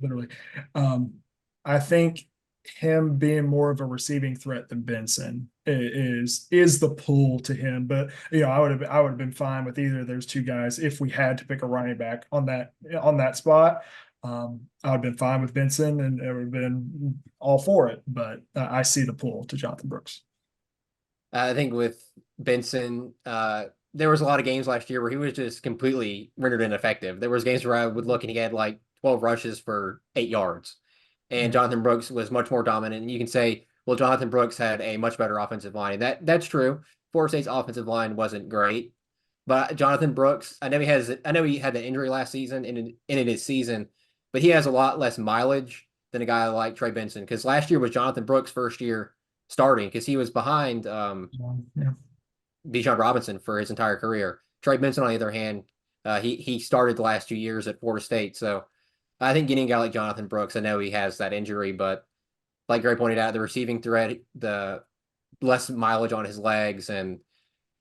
literally. I think him being more of a receiving threat than Benson is the pull to him. But I would have been fine with either of those two guys if we had to pick a running back on that spot. I would have been fine with Benson and it would have been all for it. But I see the pull to Jonathan Brooks. I think with Benson, there was a lot of games last year where he was just completely rendered ineffective. There was games where I would look and he had like 12 rushes for 8 yards. And Jonathan Brooks was much more dominant. And you can say, well, Jonathan Brooks had a much better offensive line. And that's true. Florida State's offensive line wasn't great. But Jonathan Brooks, I know he had the injury last season in his season, but he has a lot less mileage than a guy like Trey Benson. Because last year was Jonathan Brooks' first year starting because he was behind Bijan Robinson for his entire career. Trey Benson, on the other hand, he started the last 2 years at Florida State. So I think getting a guy like Jonathan Brooks, I know he has that injury, but like Gray pointed out, the receiving threat, the less mileage on his legs, and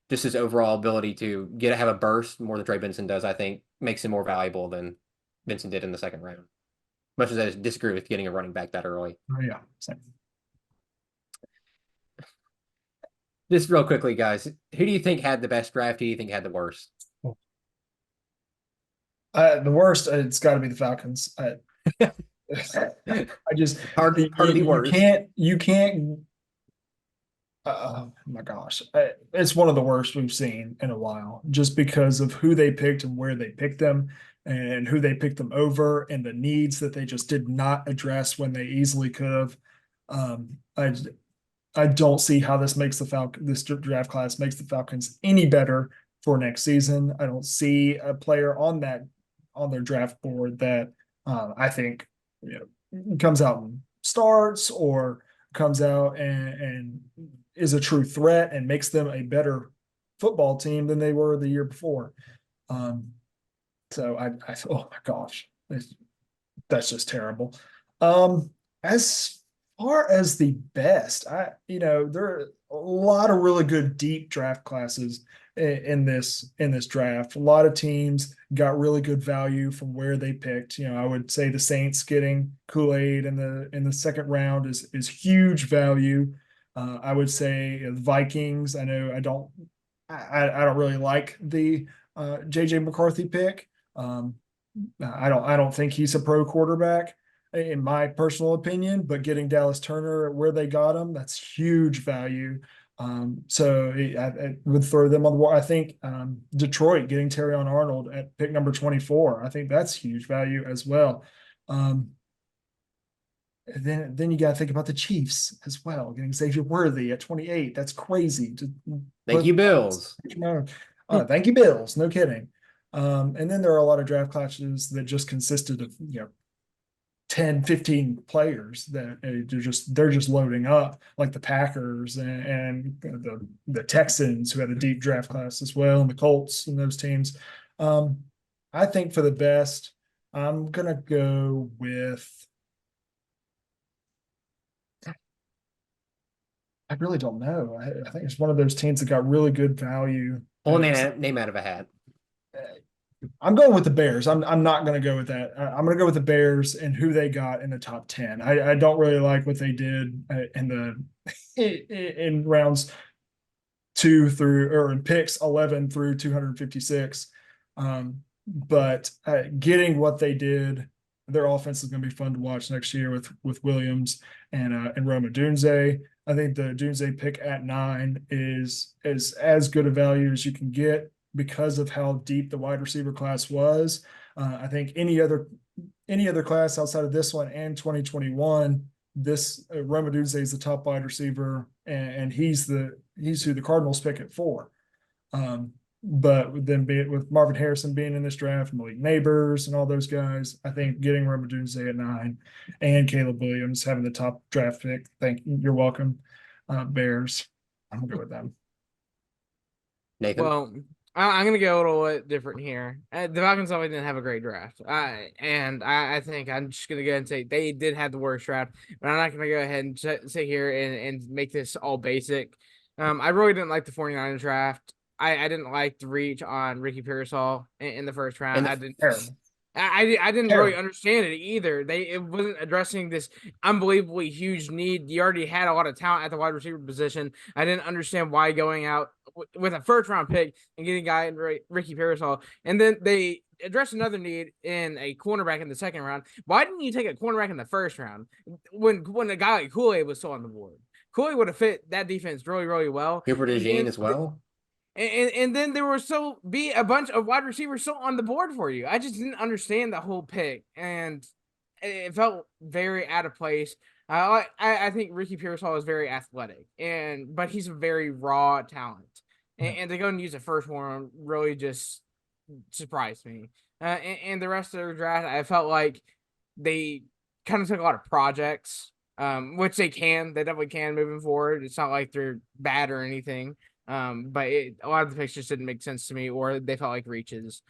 just his overall ability to have a burst more than Trey Benson does, I think makes him more valuable than Benson did in the second round. Much as I disagree with getting a running back that early. Oh, yeah, same. Just real quickly, guys, who do you think had the best draft? Who do you think had the worst? The worst, it's got to be the Falcons. I just hard to be worse. You can't. Oh my gosh, it's one of the worst we've seen in a while, just because of who they picked and where they picked them, and who they picked them over, and the needs that they just did not address when they easily could have. I don't see how this draft class makes the Falcons any better for next season. I don't see a player on their draft board that I think comes out and starts or comes out and is a true threat and makes them a better football team than they were the year before. So I oh my gosh, that's just terrible. As far as the best, there are a lot of really good deep draft classes in this draft. A lot of teams got really good value from where they picked. I would say the Saints getting Kool-Aid in the second round is huge value. I would say the Vikings. I know I don't really like the JJ McCarthy pick. I don't think he's a pro quarterback in my personal opinion, but getting Dallas Turner where they got him, that's huge value. So I would throw them on the wall. I think Detroit getting Terrion Arnold at pick number 24, I think that's huge value as well. Then you got to think about the Chiefs as well, getting Xavier Worthy at 28. That's crazy. Thank you, Bills. Thank you, Bills. No kidding. And then there are a lot of draft classes that just consisted of 10, 15 players that they're just loading up, like the Packers and the Texans, who had a deep draft class as well, and the Colts and those teams. I think for the best, I'm gonna go with. I really don't know. I think it's one of those teams that got really good value. Well, name out of a hat. I'm going with the Bears. I'm not going to go with that. I'm going to go with the Bears and who they got in the top 10. I don't really like what they did in in rounds 2 through, or in picks 11 through 256. But getting what they did, their offense is going to be fun to watch next year with Williams and Roma Dunze. I think the Dunze pick at 9 is as good a value as you can get because of how deep the wide receiver class was. I think any other class outside of this one and 2021, this Roma Dunze is the top wide receiver, and he's who the Cardinals pick at 4. But then with Marvin Harrison being in this draft, Malik Neighbors and all those guys, I think getting Roma Dunze at 9 and Caleb Williams having the top draft pick. You're welcome, Bears. I'm gonna go with them. Nathan? Well, I'm gonna go a little bit different here. The Falcons always didn't have a great draft. I think I'm just gonna go ahead and say they did have the worst draft, but I'm not gonna go ahead and sit here and make this all basic. I really didn't like the 49ers draft. I didn't like the reach on Ricky Pearsall in the first round. I didn't. Terrible. I didn't Terrible. really understand it either. It wasn't addressing this unbelievably huge need. You already had a lot of talent at the wide receiver position. I didn't understand why going out with a first round pick and getting a guy in Ricky Pearsall, and then they addressed another need in a cornerback in the second round. Why didn't you take a cornerback in the first round when a guy like Kool-Aid was still on the board? Kool-Aid would have fit that defense really, really well. Cooper DeJean as well. And then there were be a bunch of wide receivers still on the board for you. I just didn't understand the whole pick, and it felt very out of place. I think Ricky Pearsall is very athletic, but he's a very raw talent, and to go and use a first one really just surprised me. And the rest of their draft, I felt like they kind of took a lot of projects, which they definitely can moving forward. It's not like they're bad or anything. But a lot of the picks just didn't make sense to me, or they felt like reaches.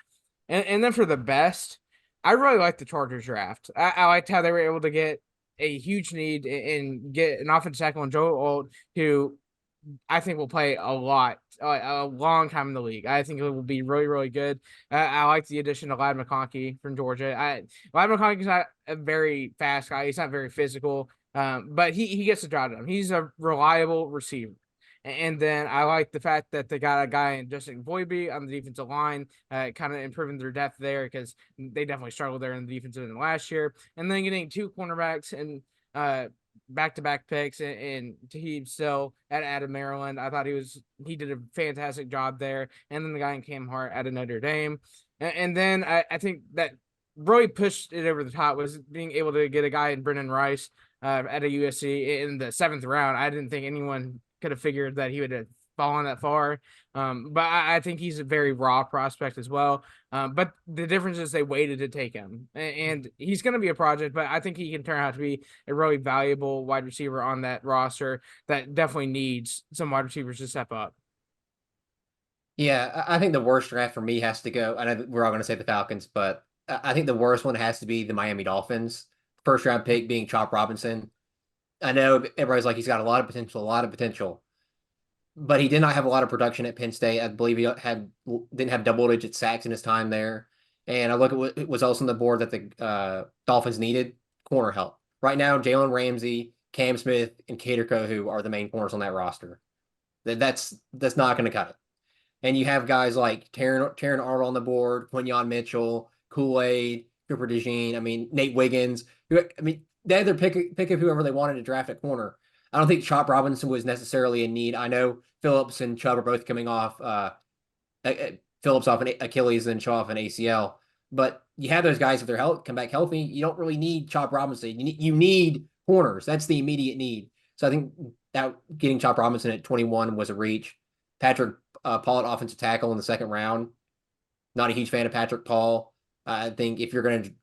And then for the best, I really liked the Chargers draft. I liked how they were able to get a huge need and get an offensive tackle in Joe Alt, who I think will play a long time in the league. I think it will be really, really good. I like the addition of Ladd McConkey from Georgia. Ladd McConkey's not a very fast guy. He's not very physical, but he gets the job done. He's a reliable receiver. And then I like the fact that they got a guy in Justin Voiby on the defensive line, kind of improving their depth there because they definitely struggled there in the defensive end last year. And then getting 2 cornerbacks and back-to-back picks and Tahib Still out of Maryland. I thought he did a fantastic job there. And then the guy in Cam Hart out of Notre Dame. And then I think that really pushed it over the top was being able to get a guy in Brennan Rice at a USC in the 7th round. I didn't think anyone could have figured that he would have fallen that far. But I think he's a very raw prospect as well. But the difference is they waited to take him. And he's going to be a project, but I think he can turn out to be a really valuable wide receiver on that roster that definitely needs some wide receivers to step up. Yeah, I think the worst draft for me has to go. I know we're all going to say the Falcons, but I think the worst one has to be the Miami Dolphins. First round pick being Chop Robinson. I know everybody's like, he's got a lot of potential, but he did not have a lot of production at Penn State. I believe he didn't have double-digit sacks in his time there. And I look at what was also on the board that the Dolphins needed: corner help. Right now, Jalen Ramsey, Cam Smith, and Kader Kohou are the main corners on that roster. That's not going to cut it. And you have guys like Taron Arnold on the board, Quinyon Mitchell, Kool-Aid, Cooper DeJean, Nate Wiggins. They had their pick of whoever they wanted to draft at corner. I don't think Chop Robinson was necessarily in need. I know Phillips and Chubb are both coming off Phillips off an Achilles and Chubb off an ACL. But you have those guys, if they're come back healthy, you don't really need Chop Robinson. You need corners. That's the immediate need. So I think that getting Chop Robinson at 21 was a reach. Patrick Paul at offensive tackle in the 2nd round. Not a huge fan of Patrick Paul. I think if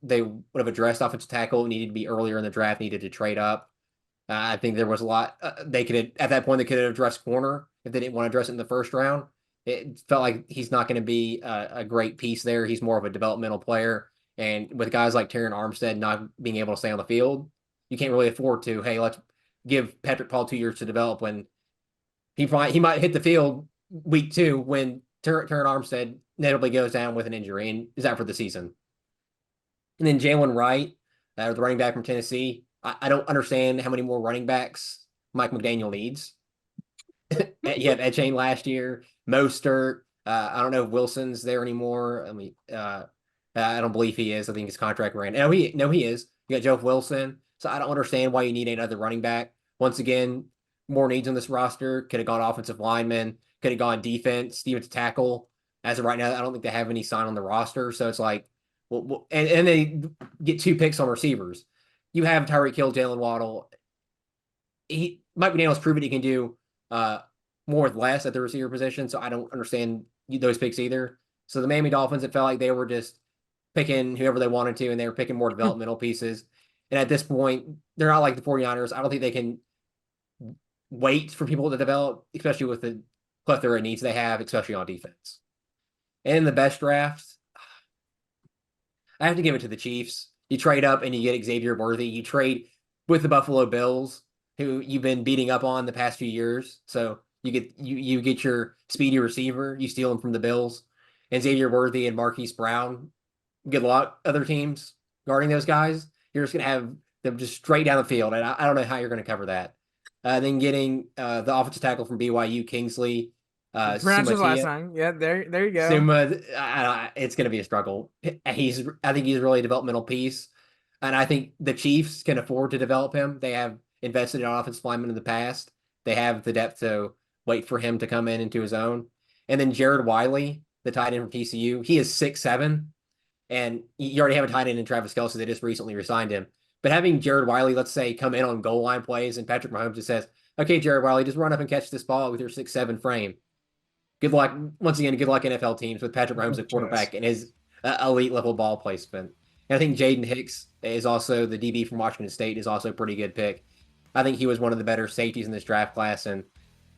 they would have addressed offensive tackle, needed to be earlier in the draft, needed to trade up. I think there was a lot they could have, at that point, they could have addressed corner if they didn't want to address it in the 1st round. It felt like he's not going to be a great piece there. He's more of a developmental player. And with guys like Terran Armstead not being able to stay on the field, you can't really afford to, hey, let's give Patrick Paul 2 years to develop when he might hit the field week 2 when Terran Armstead inevitably goes down with an injury and is out for the season. And then Jalen Wright, the running back from Tennessee. I don't understand how many more running backs Mike McDaniel needs. You have Etienne last year, Mostert. I don't know if Wilson's there anymore. I mean, I don't believe he is. I think his contract ran. No, he is. You got Joe Wilson. So I don't understand why you need another running back. Once again, more needs on this roster. Could have gone offensive lineman. Could have gone defense, defensive tackle. As of right now, I don't think they have any sign on the roster. So it's like, well, and they get 2 picks on receivers. You have Tyreek Hill, Jalen Waddle. Mike McDaniel's proven he can do more with less at the receiver position. So I don't understand those picks either. So the Miami Dolphins, it felt like they were just picking whoever they wanted to, and they were picking more developmental pieces. And at this point, they're not like the 49ers. I don't think they can wait for people to develop, especially with the plethora of needs they have, especially on defense. And the best draft, I have to give it to the Chiefs. You trade up and you get Xavier Worthy. You trade with the Buffalo Bills, who you've been beating up on the past few years. So you get your speedy receiver. You steal him from the Bills. And Xavier Worthy and Marquise Brown. Good luck, other teams guarding those guys. You're just going to have them just straight down the field. And I don't know how you're going to cover that. Then getting the offensive tackle from BYU, Kingsley. Pronounce his last name. Yeah, there you go. Suma, it's going to be a struggle. I think he's a really developmental piece. And I think the Chiefs can afford to develop him. They have invested in offensive linemen in the past. They have the depth to wait for him to come into his own. And then Jared Wiley, the tight end from TCU, he is 6'7". And you already have a tight end in Travis Kelce. They just recently resigned him. But having Jared Wiley, let's say, come in on goal line plays, and Patrick Mahomes just says, okay, Jared Wiley, just run up and catch this ball with your 6'7" frame. Good luck. Once again, good luck NFL teams with Patrick Mahomes at quarterback and his elite level ball placement. And I think Jaden Hicks is also the DB from Washington State, is also a pretty good pick. I think he was one of the better safeties in this draft class, and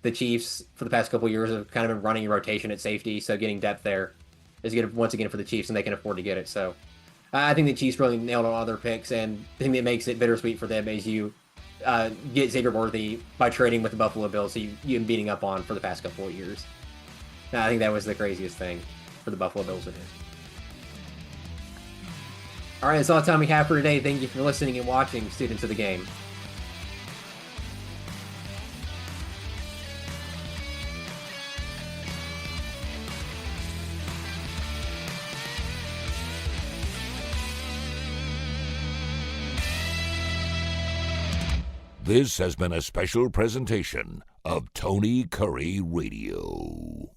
the Chiefs for the past couple of years have kind of been running a rotation at safety, so getting depth there is good once again for the Chiefs, and they can afford to get it. So I think the Chiefs really nailed on all their picks, and the thing that makes it bittersweet for them is you get Xavier Worthy by trading with the Buffalo Bills, so you've been beating up on for the past couple of years. I think that was the craziest thing for the Buffalo Bills to do. All right, that's all the time we have for today. Thank you for listening and watching, students of the game. This has been a special presentation of Tony Curry Radio.